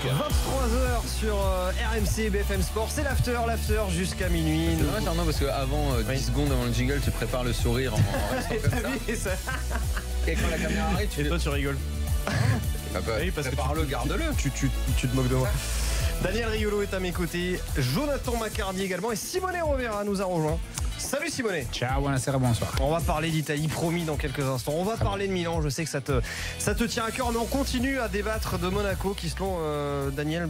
23h sur RMC BFM Sport, c'est l'after jusqu'à minuit. C'est vrai, Arnaud, parce qu'avant 10 secondes avant le jingle, tu prépares le sourire en restant comme ça. Et quand la caméra arrive, et toi tu rigoles. Oui, parce que parle-le, garde-le. Tu te moques de moi. Daniel Riolo est à mes côtés, Jonathan Macardy également et Simone Rovera nous a rejoint. Salut Simone. Ciao, buonasera, bonsoir. On va parler d'Italie, promis, dans quelques instants. On va parler de Milan, je sais que ça te tient à cœur, mais on continue à débattre de Monaco qui, selon Daniel,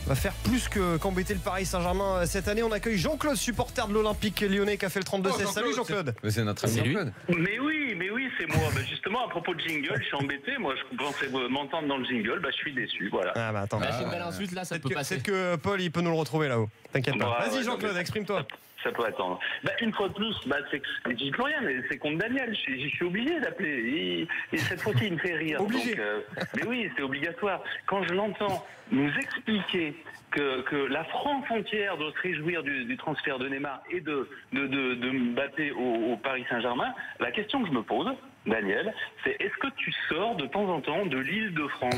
va faire plus qu'embêter le Paris Saint-Germain cette année. On accueille Jean-Claude, supporter de l'Olympique lyonnais, qui a fait le 32-16. Salut Jean-Claude. C'est notre ami Jean-Claude. Mais oui, c'est moi. Justement, à propos de jingle, je suis embêté. Moi, je pensais m'entendre dans le jingle. Je suis déçu. Voilà. Ah bah attends. C'est une belle insulte là, ça peut passer. C'est que Paul, il peut nous le retrouver là-haut. T'inquiète pas. Vas-y Jean-Claude, exprime-toi. Ça peut attendre. Une fois de plus, je dis plus rien, mais c'est contre Daniel. Je suis obligé d'appeler. Et cette fois-ci, il me fait rire. Obligé. Donc, mais oui, c'est obligatoire. Quand je l'entends nous expliquer que la France entière doit se réjouir du transfert de Neymar et de Mbappé au Paris Saint-Germain, la question que je me pose, Daniel, c'est est-ce que tu sors de temps en temps de l'île de France ?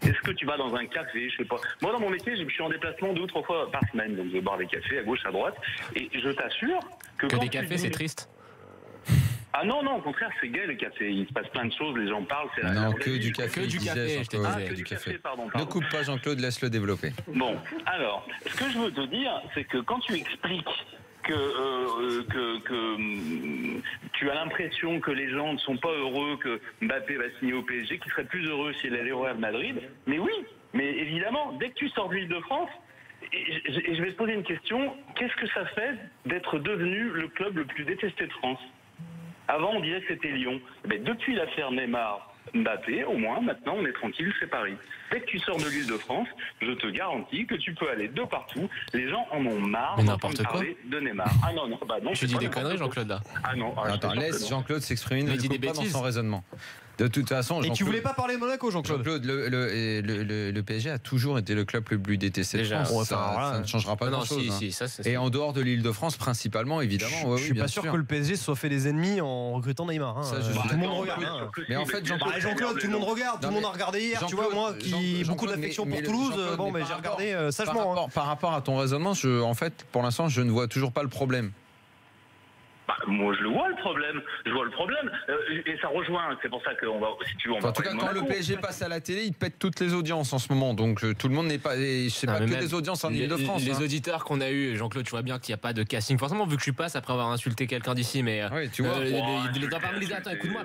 Est-ce que tu vas dans un café, je sais pas. Moi, dans mon métier, je suis en déplacement 2 ou 3 fois par semaine, donc je bois des cafés à gauche, à droite, et je t'assure que des cafés, c'est triste. Ah non, au contraire, c'est gai les cafés. Il se passe plein de choses, les gens parlent. Que du café. Que du café, je te disais. Que du café, pardon. Ne coupe pas Jean-Claude, laisse-le développer. Bon, alors, ce que je veux te dire, c'est que quand tu expliques que tu as l'impression que les gens ne sont pas heureux que Mbappé va signer au PSG, qu'ils seraient plus heureux s'il allait au Real Madrid. Mais oui, mais évidemment, dès que tu sors de l'île de France, et je vais te poser une question, qu'est-ce que ça fait d'être devenu le club le plus détesté de France ? Avant, on disait que c'était Lyon. Mais depuis l'affaire Neymar, Mbappé, au moins, maintenant, on est tranquille, c'est Paris. Dès que tu sors de l'île de France, je te garantis que tu peux aller de partout. Les gens en ont marre d'entendre parler de Neymar. Ah non, Tu dis des conneries, Jean-Claude, là. Ah non. Attends, laisse Jean-Claude s'exprimer, ne coupe pas dans son raisonnement. De toute façon, et tu voulais pas parler de Monaco, Jean-Claude. Le PSG a toujours été le club le plus détesté de France. Ça ne changera pas grand-chose. Et en dehors de l'Île-de-France, principalement, évidemment. Je suis pas sûr que le PSG se soit fait des ennemis en recrutant Neymar. Ça, tout le monde regarde. Mais en fait, Jean-Claude, tout le monde regarde. Tout le monde a regardé hier. Tu vois, moi qui ai beaucoup d'affection pour Toulouse, j'ai regardé sagement. Par rapport à ton raisonnement, en fait, pour l'instant, je ne vois toujours pas le problème. Moi, je le vois le problème. Et ça rejoint. C'est pour ça qu'on va, si tu veux, on va. En tout cas, quand le PSG passe à la télé, il pète toutes les audiences en ce moment. Donc tout le monde n'est pas. C'est pas que des audiences en Ile-de-France. Les auditeurs qu'on a eu, Jean-Claude, tu vois bien qu'il n'y a pas de casting. Forcément, vu que je passe après avoir insulté quelqu'un d'ici, mais oui, tu vois.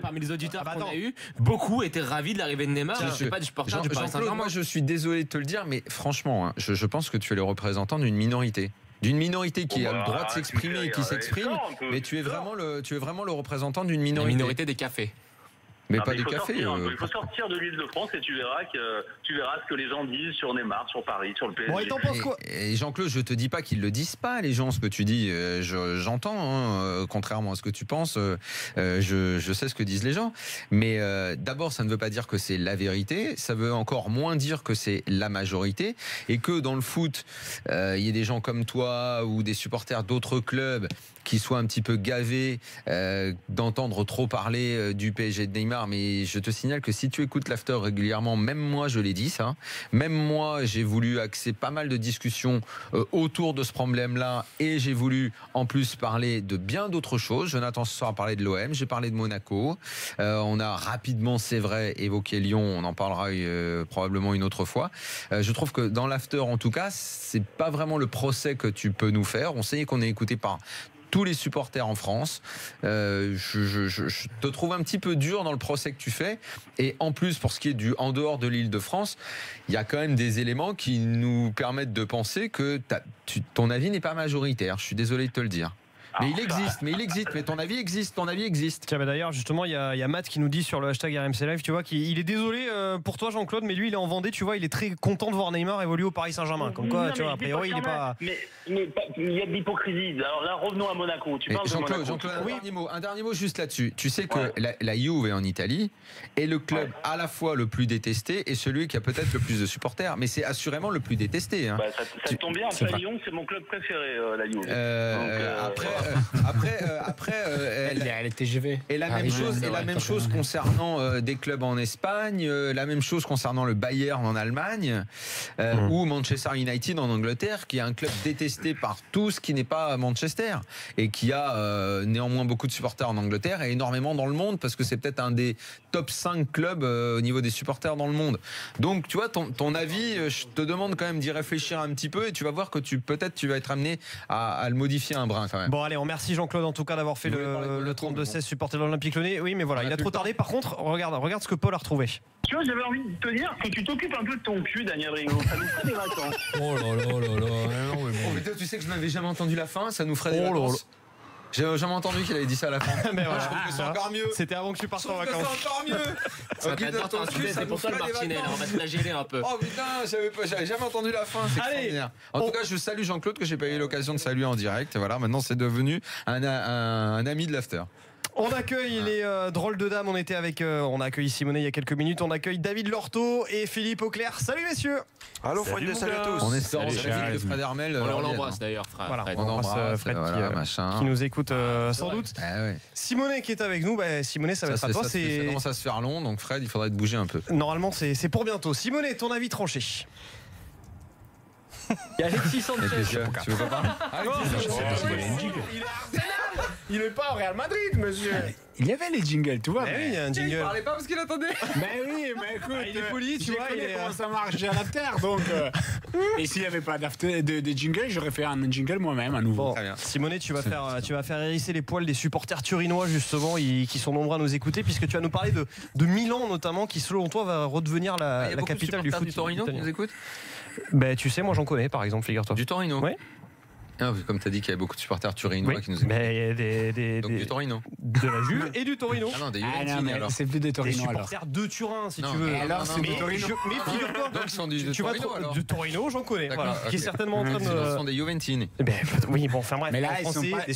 Parmi les auditeurs qu'on a eu, beaucoup étaient ravis de l'arrivée de Neymar. Je ne suis pas du supporter du Paris Saint-Germain. Moi, je suis désolé de te le dire, mais franchement, je pense que tu es le représentant d'une minorité. D'une minorité qui a le droit de s'exprimer et qui s'exprime, mais tu es vraiment le représentant d'une minorité. La minorité des cafés. Mais pas des cafés. Il faut sortir de l'île de France et tu verras ce que les gens disent sur Neymar, sur Paris, sur le PSG. Bon, et t'en penses quoi ? Et Jean-Claude, je te dis pas qu'ils le disent pas, les gens, ce que tu dis. J'entends, contrairement à ce que tu penses, je sais ce que disent les gens. Mais d'abord, ça ne veut pas dire que c'est la vérité. Ça veut encore moins dire que c'est la majorité. Et que dans le foot, il y ait des gens comme toi ou des supporters d'autres clubs qui soient un petit peu gavés d'entendre trop parler du PSG de Neymar. Mais je te signale que si tu écoutes l'after régulièrement, même moi je l'ai dit ça, même moi j'ai voulu axer pas mal de discussions autour de ce problème-là et j'ai voulu en plus parler de bien d'autres choses. Jonathan ce soir a parlé de l'OM, j'ai parlé de Monaco, on a rapidement, c'est vrai, évoqué Lyon, on en parlera probablement une autre fois. Je trouve que dans l'after en tout cas, c'est pas vraiment le procès que tu peux nous faire. On sait qu'on est écouté par tous les supporters en France. Je te trouve un petit peu dur dans le procès que tu fais. Et en plus, pour ce qui est du en dehors de l'Île-de-France, il y a quand même des éléments qui nous permettent de penser que ton avis n'est pas majoritaire. Je suis désolé de te le dire. Mais il existe, mais ton avis existe. Tiens, d'ailleurs, justement, il y a Matt qui nous dit sur le hashtag RMC Live, tu vois, qu'il est désolé pour toi, Jean-Claude, mais lui, il est en Vendée, tu vois, il est très content de voir Neymar évoluer au Paris Saint-Germain. Comme quoi, tu vois, a priori, il n'est pas. Mais il y a de l'hypocrisie. Alors là, revenons à Monaco. Tu parles de Monaco. Jean-Claude, un dernier mot juste là-dessus. Tu sais que la Juve est en Italie est le club à la fois le plus détesté et celui qui a peut-être le plus de supporters, mais c'est assurément le plus détesté. Hein. Ça tombe bien. Après Lyon, c'est mon club préféré, la Juve. les TGV. Et la même chose concernant des clubs en Espagne, la même chose concernant le Bayern en Allemagne, ou Manchester United en Angleterre, qui est un club détesté par tous, qui n'est pas Manchester, et qui a néanmoins beaucoup de supporters en Angleterre et énormément dans le monde, parce que c'est peut-être un des top 5 clubs au niveau des supporters dans le monde. Donc tu vois, ton avis, je te demande quand même d'y réfléchir un petit peu, et tu vas voir que peut-être tu vas être amené à le modifier un brin quand même. Bon allez, on remercie Jean-Claude en tout cas d'avoir fait le 32-16 supporter de l'Olympique Lyonnais. Oui mais voilà, il a trop tardé. Par contre, regarde ce que Paul a retrouvé. Tu vois, j'avais envie de te dire que tu t'occupes un peu de ton cul, Daniel Rigaud. Ça nous ferait des vacances. Oh mais toi, tu sais que je n'avais jamais entendu la fin, ça nous ferait des vacances. J'ai jamais entendu qu'il avait dit ça à la fin. Mais voilà. Je trouve que c'est encore mieux. C'était avant que tu partes en vacances. C'est encore mieux. C'est pour toi le Martinez, on va te flageller un peu. Oh putain, j'avais jamais entendu la fin. C'est extraordinaire. En tout cas, je salue Jean-Claude, que j'ai pas eu l'occasion de saluer en direct. Voilà, maintenant c'est devenu un ami de l'after. On accueille les drôles de dames. On a accueilli Simone il y a quelques minutes. On accueille David Lorto et Philippe Auclair. Salut messieurs. Allô Fred, salut à tous. On espère que Fred Hermel. On l'embrasse d'ailleurs, Fred. Voilà, on embrasse Fred qui nous écoute sans doute. Simone qui est avec nous. Simone, ça va être à toi. Ça commence à se faire long, donc Fred, il faudrait te bouger un peu. Normalement, c'est pour bientôt. Simone, ton avis tranché. Il y a Alexis Sanchez. Tu veux pas parler? Il n'est pas au Real Madrid, monsieur. Il y avait les jingles, tu vois. Oui, il y a un jingle. Il parlait pas parce qu'il attendait. Mais oui, mais écoute, il est poli, tu vois. Il est comment ça marche à l'after, donc. Et s'il n'y avait pas de jingle, j'aurais fait un jingle moi-même à nouveau. Bon, Simone, tu vas faire hérisser les poils des supporters turinois justement, qui sont nombreux à nous écouter, puisque tu vas nous parler de Milan notamment, qui selon toi va redevenir la capitale du foot. Du Torino qui nous écoute. Tu sais, moi j'en connais par exemple, figure-toi. Du Torino. Ouais. Ah, comme tu as dit qu'il y avait beaucoup de supporters turinois qui nous écoutent. Donc du Torino. De la Juve et du Torino. Ah non, des Juventini alors. C'est plus des Torino alors. Des supporters de Turin si tu veux. Alors c'est du Torino. Mais figure-toi. Donc ils sont du Torino alors. Du Torino, j'en connais. Voilà. Qui est certainement en train de. Ce sont des Juventini. Oui, bon, enfin bref. Mais là, ils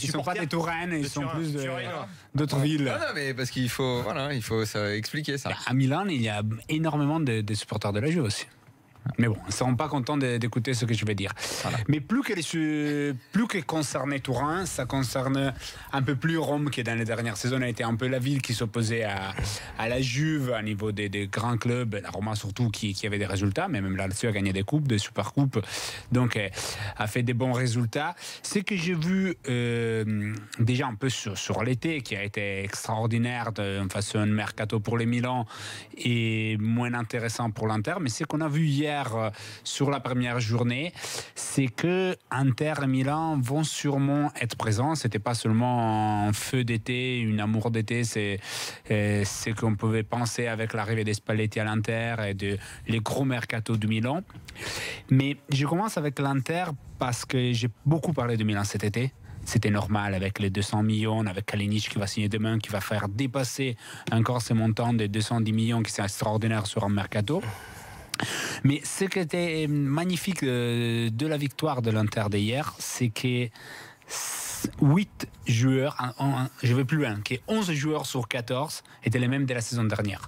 sont pas des Touraine, ils sont plus d'autres villes. Non, mais parce qu'il faut ça expliquer ça. À Milan, il y a énormément de supporters de la Juve aussi. Mais bon, ils ne seront pas contents d'écouter ce que je vais dire. Voilà. Mais plus que concerner Turin, ça concerne un peu plus Rome, qui dans les dernières saisons a été un peu la ville qui s'opposait à la Juve à niveau des grands clubs, la Roma surtout qui avait des résultats, mais même la Lazio a gagné des coupes, des supercoupes, donc a fait des bons résultats. Ce que j'ai vu déjà un peu sur l'été, qui a été extraordinaire de façon mercato pour les Milan et moins intéressant pour l'Inter, mais ce qu'on a vu hier sur la première journée, c'est que Inter et Milan vont sûrement être présents. C'était pas seulement un feu d'été, une amour d'été, c'est ce qu'on pouvait penser avec l'arrivée des Spalletti à l'Inter et les gros mercato de Milan. Mais je commence avec l'Inter parce que j'ai beaucoup parlé de Milan cet été. C'était normal avec les 200 millions, avec Kalinic qui va signer demain, qui va faire dépasser encore ce montant de 210 millions qui sont extraordinaires sur un mercato. Mais ce qui était magnifique de la victoire de l'Inter d'hier, c'est que 8 joueurs, je vais plus loin, que 11 joueurs sur 14 étaient les mêmes de la saison dernière.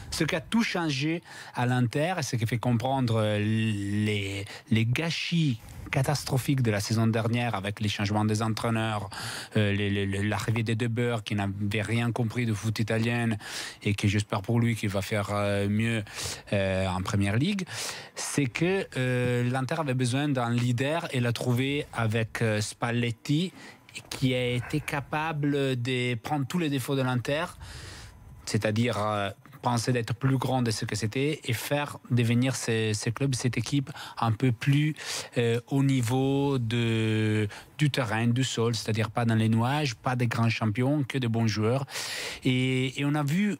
Ce qui a tout changé à l'Inter et ce qui fait comprendre les gâchis catastrophique de la saison dernière avec les changements des entraîneurs, l'arrivée des De Boer qui n'avait rien compris de foot italien et que j'espère pour lui qu'il va faire mieux en Première Ligue, c'est que l'Inter avait besoin d'un leader et l'a trouvé avec Spalletti qui a été capable de prendre tous les défauts de l'Inter, c'est-à-dire penser d'être plus grand de ce que c'était et faire devenir ces clubs, cette équipe un peu plus au niveau du terrain, du sol, c'est-à-dire pas dans les nuages, pas des grands champions, que de bons joueurs. Et on a vu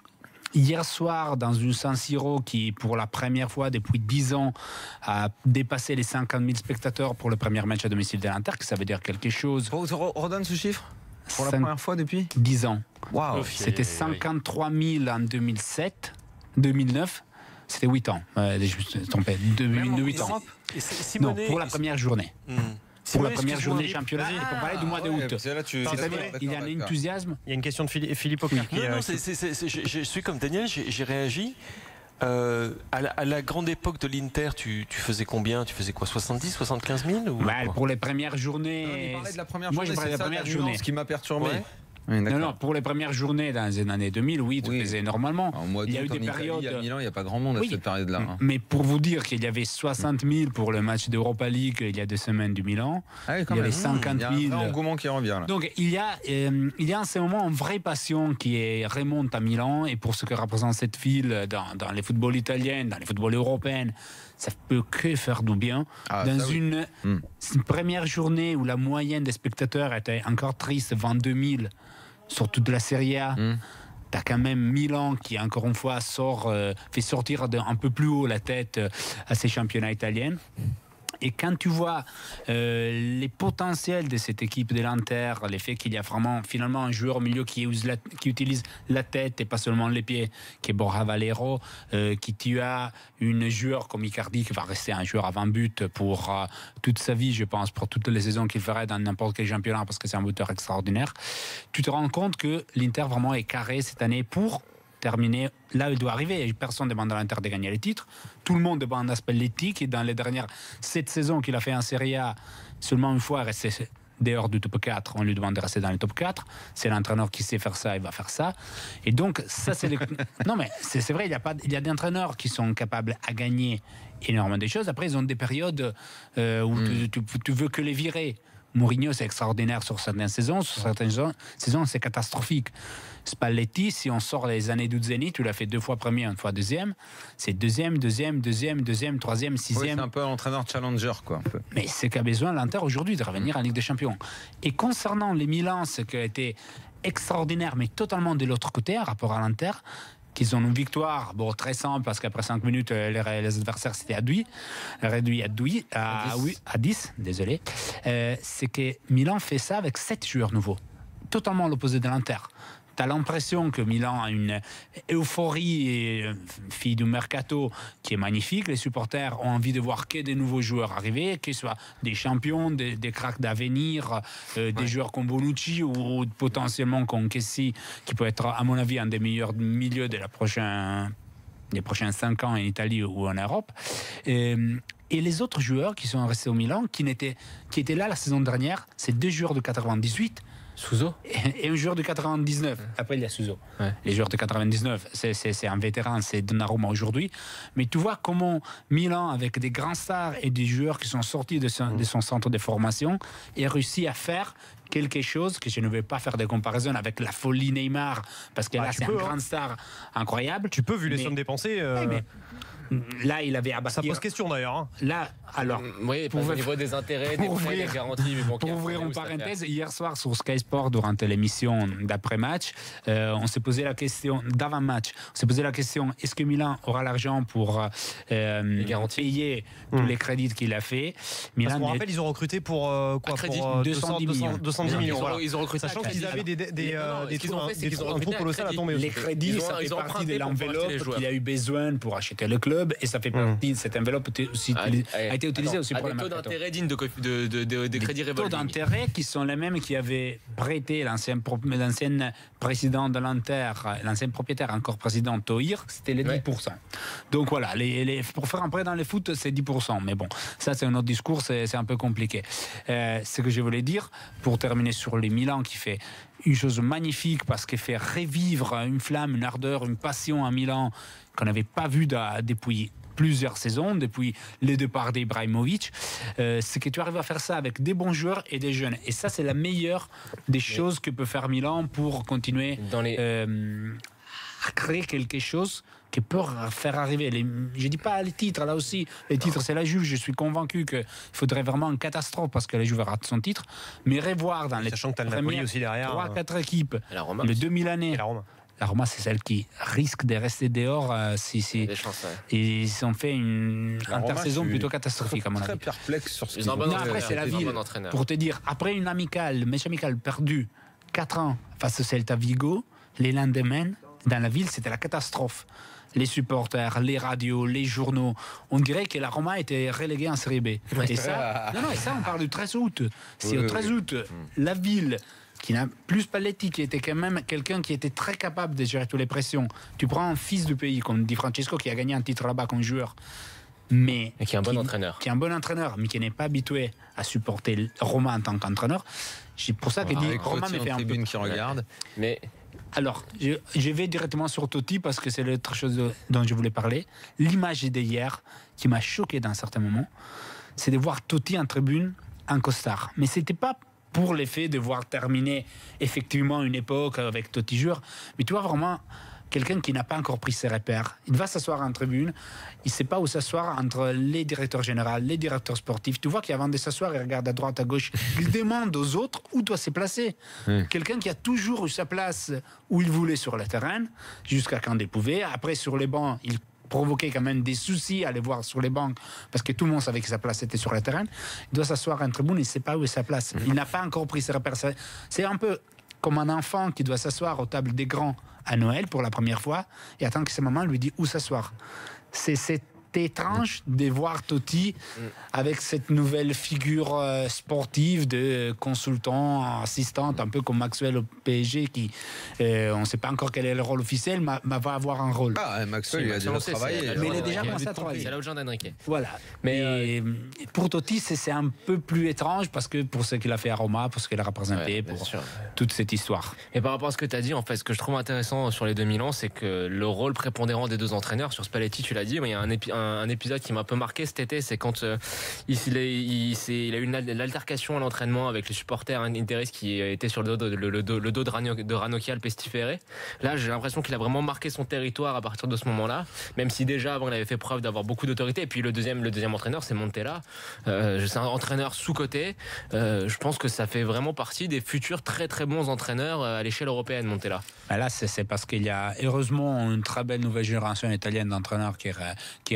hier soir dans une San Siro qui, pour la première fois depuis 10 ans, a dépassé les 50 000 spectateurs pour le premier match à domicile de l'Inter, que ça veut dire quelque chose. Redonne ce chiffre pour la première fois depuis 10 ans. Wow. C'était 53 000 en 2007, 2009. C'était 8 ans. Je me suis trompé. 8 ans. Non, pour la première journée. Pour la première journée du championnat, on parlait du mois d'août. Il y a un enthousiasme. Il y a une question de Philippe Auclair. Non, je suis comme Daniel, j'ai réagi. À la grande époque de l'Inter, tu faisais combien? Tu faisais quoi, 70, 75 000 ou pour les premières journées. Il parlait de la première Moi, journée. je parlais de la première journée. Ce qui m'a perturbé. Ouais. Oui, non, pour les premières journées dans les années 2000, oui, tu faisais normalement. Il y a eu des périodes. À Milan, il n'y a pas grand monde à cette période-là. Mais pour vous dire qu'il y avait 60 000 pour le match d'Europa League il y a 2 semaines du Milan, il y avait 50 000. Il y a un engouement qui revient là. Donc il y a en ce moment une vraie passion qui remonte à Milan, et pour ce que représente cette ville dans les footballs italiens, dans les footballs européens, ça peut que faire du bien. Dans une première journée où la moyenne des spectateurs était encore triste, 22 000 sur toute la Serie A, t'as quand même Milan qui, encore une fois, fait sortir un peu plus haut la tête à ces championnats italiens. Et quand tu vois les potentiels de cette équipe de l'Inter, le fait qu'il y a vraiment finalement un joueur au milieu qui utilise la tête et pas seulement les pieds, qui est Borja Valero, qui tu as une joueur comme Icardi qui va rester un joueur à 20 buts pour toute sa vie, je pense, pour toutes les saisons qu'il ferait dans n'importe quel championnat, parce que c'est un buteur extraordinaire. Tu te rends compte que l'Inter vraiment est carré cette année pour terminé là où il doit arriver. Personne ne demande à l'Inter de gagner les titres. Tout le monde demande à Spalletti, qui dans les dernières 7 saisons qu'il a fait en Serie A, seulement une fois resté dehors du top 4, on lui demande de rester dans le top 4. C'est l'entraîneur qui sait faire ça, il va faire ça. Et donc, ça, c'est non, mais c'est vrai, il y a des entraîneurs qui sont capables à gagner énormément de choses. Après, ils ont des périodes où tu veux que les virer. Mourinho, c'est extraordinaire sur certaines saisons. Sur certaines saisons, c'est catastrophique. Spalletti, si on sort les années du Zénith, tu l'as fait 2 fois premier, 1 fois deuxième. C'est deuxième, troisième, sixième. C'est un peu l'entraîneur challenger, quoi. Un peu. Mais c'est qu'a besoin l'Inter aujourd'hui de revenir en Ligue des Champions. Et concernant les Milan, ce qui a été extraordinaire, mais totalement de l'autre côté, en rapport à l'Inter, qu'ils ont une victoire, très simple, parce qu'après 5 minutes, les adversaires s'étaient réduits à 10, désolé. C'est que Milan fait ça avec 7 joueurs nouveaux, totalement l'opposé de l'Inter. Tu as l'impression que Milan a une euphorie, fille du mercato, qui est magnifique. Les supporters ont envie de voir que des nouveaux joueurs arriver, qu'ils soient des champions, des cracks d'avenir, des joueurs comme Bonucci ou potentiellement comme Kessi, qui peut être, à mon avis, un des meilleurs milieux des prochains 5 ans en Italie ou en Europe. Et les autres joueurs qui sont restés au Milan, qui étaient là la saison dernière, c'est 2 joueurs de 98. Suso et un joueur de 99. Après, il y a Suso. Les joueurs de 99, c'est un vétéran, c'est Donnarumma aujourd'hui. Mais tu vois comment Milan, avec des grands stars et des joueurs qui sont sortis de son centre de formation, a réussi à faire quelque chose que je ne vais pas faire de comparaison avec la folie Neymar, parce que là, c'est un grand star incroyable. Tu peux, vu les sommes dépensées. Là, il avait abattu. Ça pose question d'ailleurs. Hein. Là, alors. Oui, au niveau des intérêts, des prêts, des garanties. Pour ouvrir une parenthèse, hier soir sur Sky Sport, durant l'émission d'après-match, on s'est posé la question, d'avant-match, on s'est posé la question, est-ce que Milan aura l'argent pour payer tous les crédits qu'il a fait? Milan, parce qu'on rappelle, ils ont recruté pour quoi, pour 210 millions. Voilà. Ils ont recruté, sachant qu'ils avaient un trou colossal à tomber. Les crédits, ça fait partie de l'enveloppe qu'il a eu besoin pour acheter le club, et ça fait partie de cette enveloppe aussi, a été utilisée aussi pour le mercato. Des taux d'intérêt dignes de crédits revolving. Taux d'intérêt qui sont les mêmes qui avaient prêté l'ancien président de l'Inter, l'ancien propriétaire, encore président Tohir, c'était les 10%. Donc voilà, pour faire un prêt dans le foot, c'est 10%. Mais bon, ça c'est un autre discours, c'est un peu compliqué. Ce que je voulais dire, pour terminer sur les Milan, qui fait une chose magnifique parce qu'il fait revivre une flamme, une ardeur, une passion à Milan qu'on n'avait pas vu depuis plusieurs saisons, depuis le départ d'Ibrahimovic, c'est que tu arrives à faire ça avec des bons joueurs et des jeunes. Et ça, c'est la meilleure des choses que peut faire Milan pour continuer à créer quelque chose qui peut faire arriver. Je ne dis pas les titres, là aussi. Les titres, c'est la Juve. Je suis convaincu qu'il faudrait vraiment une catastrophe parce que la Juve rate son titre. Mais revoir dans les premières 3-4 équipes, le 2000 la Roma, c'est celle qui risque de rester dehors ils ont fait une intersaison plutôt catastrophique, à mon avis. Très perplexe sur ce après, c'est la ville. Pour te dire, après une match amical perdu 4 ans face au Celta Vigo, les lendemains, dans la ville, c'était la catastrophe. Les supporters, les radios, les journaux, on dirait que la Roma était reléguée en Série B. Et ça, on parle du 13 août. Si au 13 août, la ville, qui n'a plus Spalletti, qui était quand même quelqu'un qui était très capable de gérer toutes les pressions. Tu prends un fils du pays, comme Di Francesco, qui a gagné un titre là-bas comme joueur. mais Et qui est un bon entraîneur. Qui est un bon entraîneur, mais qui n'est pas habitué à supporter Roma en tant qu'entraîneur. C'est pour ça qu'il dit Avec Roma me Rotti fait en un peu. tribune qui regarde. Mais Alors, je vais directement sur Totti parce que c'est l'autre chose dont je voulais parler. L'image d'hier qui m'a choqué dans certains moments, c'est de voir Totti en tribune en costard. Mais c'était pas pour l'effet de voir terminer effectivement une époque avec Totti joueur, mais tu vois vraiment quelqu'un qui n'a pas encore pris ses repères. Il va s'asseoir en tribune, il ne sait pas où s'asseoir entre les directeurs généraux, les directeurs sportifs. Tu vois qu'avant de s'asseoir, il regarde à droite, à gauche. Il demande aux autres où doit se placer. Quelqu'un qui a toujours eu sa place où il voulait sur le terrain, jusqu'à quand il pouvait. Après, sur les bancs, il provoquait quand même des soucis à aller voir sur les bancs parce que tout le monde savait que sa place était sur le terrain. Il doit s'asseoir en tribune, il ne sait pas où est sa place. Il n'a pas encore pris ses repères. C'est un peu comme un enfant qui doit s'asseoir aux tables des grands à Noël pour la première fois et attend que sa maman lui dise où s'asseoir. C'est étrange de voir Totti avec cette nouvelle figure sportive de consultant, assistante, un peu comme Maxwell au PSG qui, on ne sait pas encore quel est le rôle officiel, mais va avoir un rôle. Ah, Maxwell, il a déjà travaillé. Mais il est déjà commencé à travailler. c'est là où Jean d'Henrique. Voilà. Mais pour Totti, c'est un peu plus étrange parce que pour ce qu'il a fait à Roma, pour ce qu'il a représenté, pour toute cette histoire. Et par rapport à ce que tu as dit, en fait, ce que je trouve intéressant sur les 2000 ans, c'est que le rôle prépondérant des deux entraîneurs, sur Spalletti, tu l'as dit, il y a un épisode qui m'a un peu marqué cet été, c'est quand il a eu une altercation à l'entraînement avec les supporters interistes qui étaient sur le dos de Ranocchia, le pestiféré. Là, j'ai l'impression qu'il a vraiment marqué son territoire à partir de ce moment-là, même si déjà avant il avait fait preuve d'avoir beaucoup d'autorité. Et puis le deuxième entraîneur, c'est Montella. C'est un entraîneur sous-coté. Je pense que ça fait vraiment partie des futurs très très bons entraîneurs à l'échelle européenne, Montella. Ben là, c'est parce qu'il y a heureusement une très belle nouvelle génération italienne d'entraîneurs qui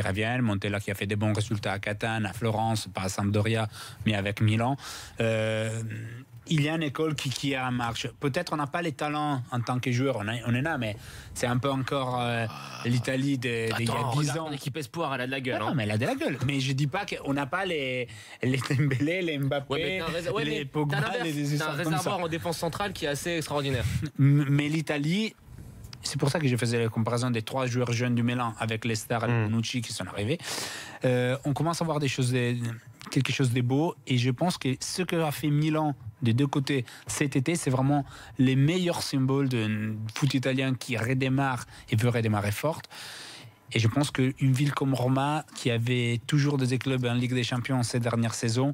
reviennent. Montella qui a fait des bons résultats à Catane, à Florence, pas à Sampdoria, mais avec Milan. Il y a une école qui est en marche. Peut-être on n'a pas les talents en tant que joueur, on en a, mais c'est un peu encore l'Italie d'il y a 10 ans. L'équipe Espoir, elle a de la gueule. Non, mais elle a de la gueule. Mais je dis pas qu'on n'a pas les Dembélé, les Mbappé, les Pogba, les un réservoir en défense centrale qui est assez extraordinaire. Mais l'Italie, c'est pour ça que je faisais la comparaison des 3 joueurs jeunes du Milan avec les stars et les Bonucci qui sont arrivés. On commence à voir quelque chose de beau, et je pense que ce que a fait Milan des deux côtés cet été, c'est vraiment les meilleurs symboles d'un foot italien qui redémarre et veut redémarrer forte. Et je pense qu'une ville comme Roma, qui avait toujours des clubs en Ligue des Champions ces dernières saisons,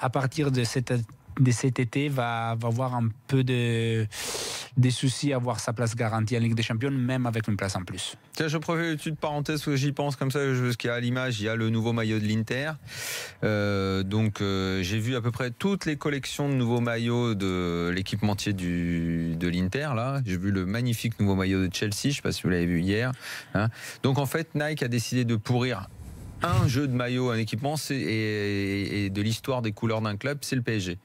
à partir de cet été, va avoir un peu des soucis à avoir sa place garantie en Ligue des Champions, même avec une place en plus. Tiens, je profite une petite parenthèse parce que j'y pense comme ça, ce qu'il y a à l'image, il y a le nouveau maillot de l'Inter. J'ai vu à peu près toutes les collections de nouveaux maillots de l'équipementier de l'Inter. Là, j'ai vu le magnifique nouveau maillot de Chelsea, je ne sais pas si vous l'avez vu hier. Hein. Donc en fait, Nike a décidé de pourrir un jeu de maillot, un équipement, et de l'histoire des couleurs d'un club, c'est le PSG.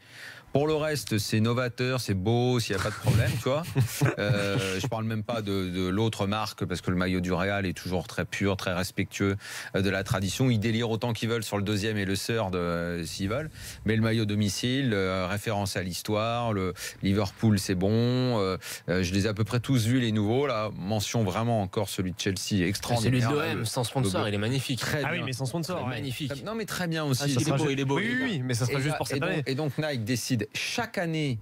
Pour le reste, c'est novateur, c'est beau, s'il n'y a pas de problème, tu vois. Je parle même pas de l'autre marque, parce que le maillot du Real est toujours très pur, très respectueux de la tradition. Ils délirent autant qu'ils veulent sur le deuxième et le third, s'ils veulent. Mais le maillot domicile, référence à l'histoire, le Liverpool, c'est bon. Je les ai à peu près tous vus, les nouveaux. Là, mention vraiment encore celui de Chelsea, extraordinaire. Celui de l'OM, sans sponsor, il est magnifique. Très bien. Oui, mais sans sponsor. Magnifique. Non, mais très bien aussi. Il est beau. Oui, mais ça sera juste pour cette année. Et donc Nike décide chaque année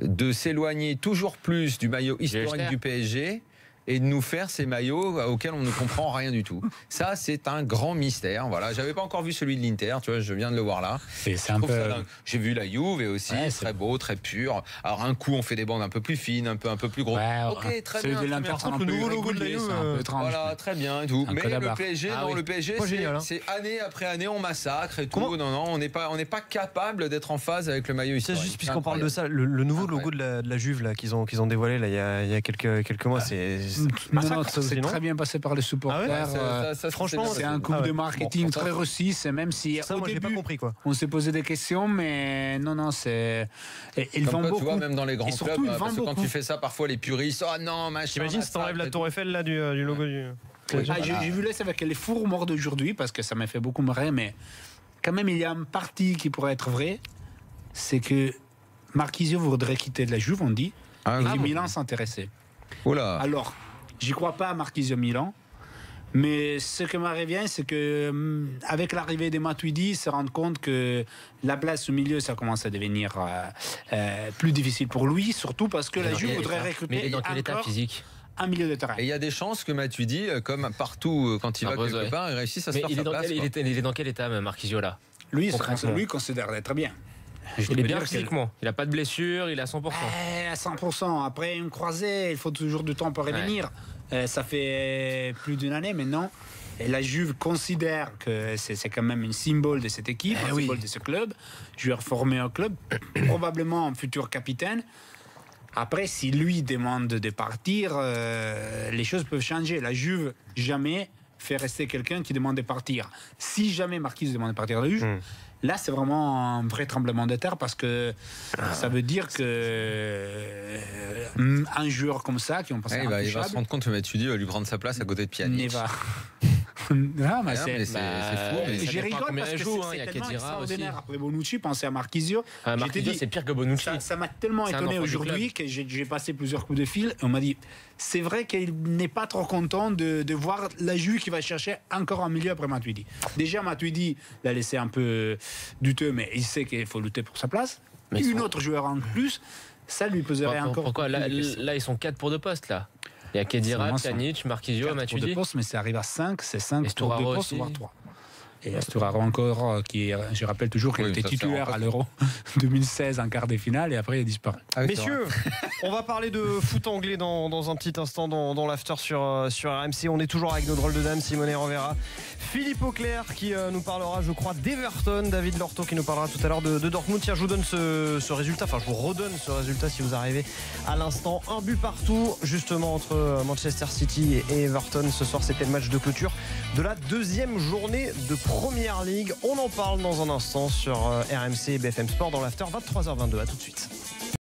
de s'éloigner toujours plus du maillot historique du PSG et de nous faire ces maillots auxquels on ne comprend rien du tout. Ça, c'est un grand mystère. Voilà, j'avais pas encore vu celui de l'Inter, tu vois, je viens de le voir là. J'ai vu la Juve aussi, très beau, très pur. Alors un coup, on fait des bandes un peu plus fines, un peu plus grosses. Ok, très bien. Le nouveau logo de la Juve, voilà, très bien et tout. Mais le PSG, le PSG, c'est année après année, on massacre et tout. Non, on n'est pas capable d'être en phase avec le maillot historique. Juste puisqu'on parle de ça, le nouveau logo de la Juve là qu'ils ont dévoilé là il y a quelques mois, c'est c'est très bien passé par les supporters. Franchement, c'est un coup de marketing très réussi. C'est même si ça, au moi, début, j'ai pas compris, quoi. On s'est posé des questions, mais non, c'est. Ils vendent beaucoup. Tu vois, même dans les grands surtout, clubs, parce que quand tu fais ça, parfois les puristes, oh non, machin. T'imagines si t'enlèves la Tour Eiffel là du logo du. J'ai vu ça avec les fous rumeurs d'aujourd'hui parce que ça m'a fait beaucoup marrer, mais quand même il y a une partie qui pourrait être vraie, c'est que Marchisio voudrait quitter de la Juve, on dit, et que Milan s'intéressait. Oula. Alors, j'y crois pas à Marchisio Milan. Mais ce qui me revient, c'est que avec l'arrivée de Matuidi, se rendre compte que la place au milieu, ça commence à devenir plus difficile pour lui, surtout parce que la Juve voudrait recruter. Mais dans quel état physique? Un milieu de terrain. Et il y a des chances que Matuidi, comme partout quand il va quelque part, il réussisse à se faire sa place. Il est dans quel état, même Marquisio, là? Lui considère d'être bien. Il est bien physiquement. Il n'a pas de blessure, il est à 100%. À 100%. Après une croisée, il faut toujours du temps pour revenir. Ça fait plus d'une année maintenant. Et la Juve considère que c'est quand même un symbole de cette équipe, un symbole de ce club. Joueur formé au club, probablement un futur capitaine. Après, si lui demande de partir, les choses peuvent changer. La Juve, jamais fait rester quelqu'un qui demande de partir. Si jamais Marquis demande de partir de la Juve, là, c'est vraiment un vrai tremblement de terre parce que ça veut dire que un joueur comme ça, qui ont passé il va se rendre compte que Matuidi va lui prendre sa place à côté de Pjanic. C'est fou. Je rigole parce que c'est tellement extraordinaire. Après Bonucci, penser à Marquisio. Marquisio, c'est pire que Bonucci. Ça m'a tellement étonné aujourd'hui que j'ai passé plusieurs coups de fil et on m'a dit c'est vrai qu'il n'est pas trop content de voir la Juve qui va chercher encore un milieu après Matuidi. Déjà, Matuidi l'a laissé un peu douteux, mais il sait qu'il faut lutter pour sa place. Mais une autre joueur en plus, ça lui peserait encore. Pourquoi là, ils sont 4 pour 2 postes, là. Il y a Khedira, Pjanic, Marquisio, Matuidi. 4 postes, mais ça arrive à 5, c'est 5 pour 2 postes, voire 3. Et Sturaro encore, qui, je rappelle toujours qu'il était titulaire à l'Euro 2016 en quart de finale et après il a disparu. Messieurs, on va parler de foot anglais dans un petit instant dans l'after sur RMC. On est toujours avec nos drôles de dames, Simone Rovera, Philippe Auclair qui nous parlera, je crois, d'Everton, David Lorto qui nous parlera tout à l'heure de Dortmund. Tiens, je vous donne ce résultat, enfin je vous redonne ce résultat si vous arrivez à l'instant. Un but partout, justement, entre Manchester City et Everton. Ce soir, c'était le match de clôture de la deuxième journée de Première Ligue. On en parle dans un instant sur RMC et BFM Sport dans l'after 23h22. À tout de suite.